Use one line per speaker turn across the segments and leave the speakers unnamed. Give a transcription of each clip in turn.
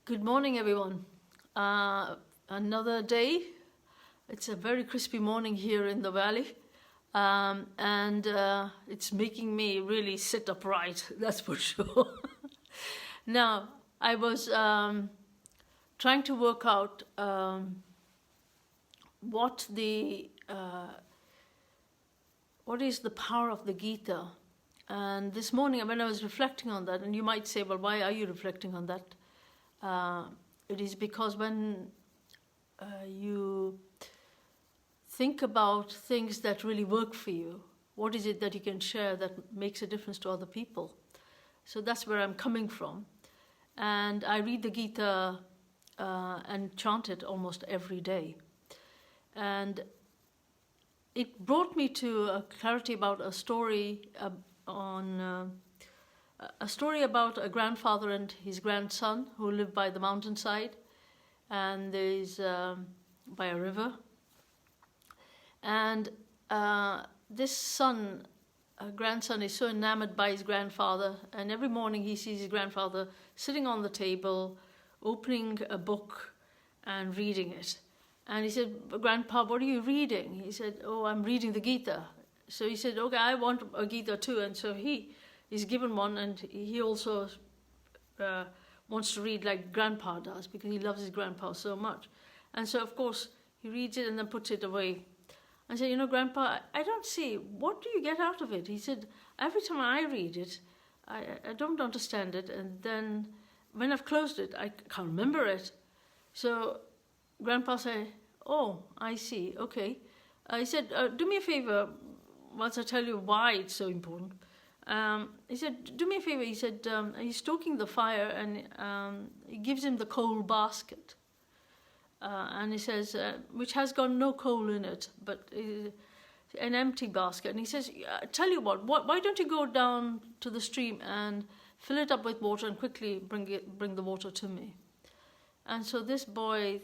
Good morning, everyone. Another day. It's a very crispy morning here in the valley, and it's making me really sit upright, that's for sure. Now, I was trying to work out what is the power of the Gita. And this morning, when I was reflecting on that, and you might say, well, why are you reflecting on that? It is because when you think about things that really work for you, what is it that you can share that makes a difference to other people? So that's where I'm coming from. And I read the Gita and chant it almost every day. And it brought me to a clarity about a story a story about a grandfather and his grandson who live by the mountainside, and there's by a river. And this grandson is so enamored by his grandfather, and every morning he sees his grandfather sitting on the table, opening a book and reading it. And he said, "Grandpa, what are you reading?" He said, "Oh, I'm reading the Gita." So he said, "Okay, I want a Gita too." And so he's given one, and he also wants to read like Grandpa does because he loves his grandpa so much. And so, of course, he reads it and then puts it away. I said, "Grandpa, I don't see, what do you get out of it?" He said, "Every time I read it, I don't understand it. And then when I've closed it, I can't remember it." So Grandpa said, "Oh, I see, okay." He said, "Do me a favor, once I tell you why it's so important." He said, "Do me a favor." He said, he's stoking the fire, and he gives him the coal basket. And he says, which has got no coal in it, but an empty basket. And he says, "Tell you what, why don't you go down to the stream and fill it up with water and quickly bring the water to me?" And so this boy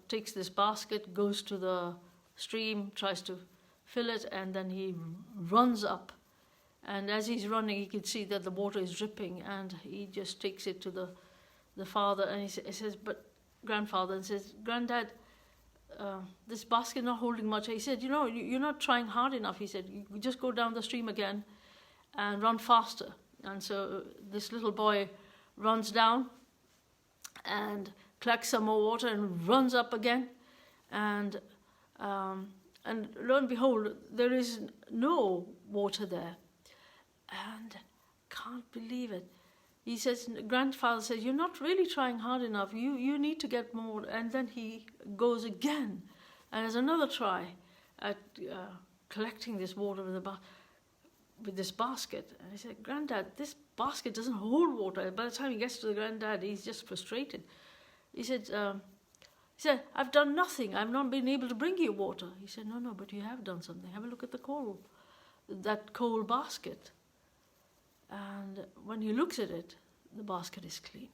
takes this basket, goes to the stream, tries to fill it, and then he runs up. And as he's running, he can see that the water is dripping, and he just takes it to the father, and he says, "But grandfather," and says, "Granddad, this basket not holding much." He said, "You're not trying hard enough." He said, "You just go down the stream again and run faster." And so this little boy runs down and collects some more water and runs up again, and lo and behold, there is no water there. And can't believe it. He says, grandfather says, "You're not really trying hard enough. You need to get more." And then he goes again and has another try at collecting this water with this basket. And he said, "Granddad, this basket doesn't hold water." By the time he gets to the granddad, he's just frustrated. He said, "I've done nothing. I've not been able to bring you water." He said, No, but you have done something. Have a look at that coal basket." And when he looks at it, the basket is clean.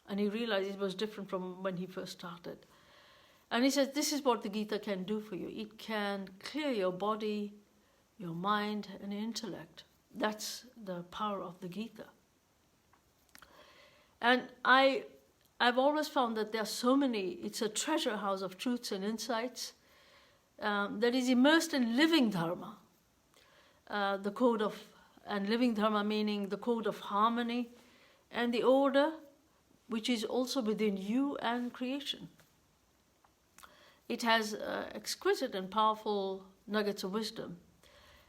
And he realized it was different from when he first started. And he says, this is what the Gita can do for you. It can clear your body, your mind, and your intellect. That's the power of the Gita. And I've always found that there are so many, it's a treasure house of truths and insights that is immersed in living dharma. And living dharma meaning the code of harmony and the order which is also within you and creation. It has exquisite and powerful nuggets of wisdom.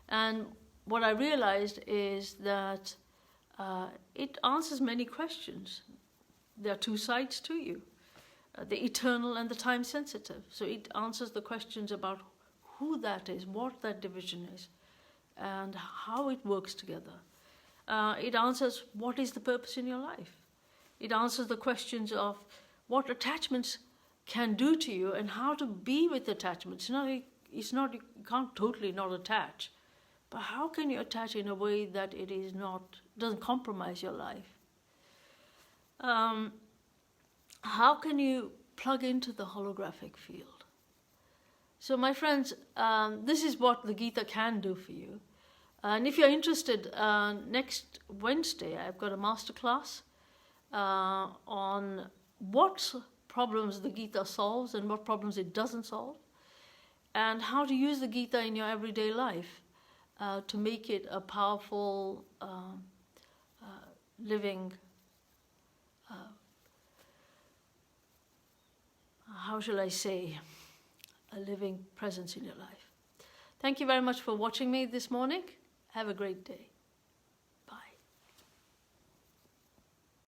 And what I realized is that it answers many questions. There are two sides to you, the eternal and the time sensitive. So it answers the questions about who that is, what that division is, and how it works together. It answers what is the purpose in your life. It answers the questions of what attachments can do to you and how to be with attachments. It's not you can't totally not attach, but how can you attach in a way that it doesn't compromise your life? How can you plug into the holographic field? So my friends, this is what the Gita can do for you. And if you're interested, next Wednesday I've got a masterclass on what problems the Gita solves and what problems it doesn't solve, and how to use the Gita in your everyday life to make it a powerful living, how shall I say, a living presence in your life. Thank you very much for watching me this morning. Have a great day.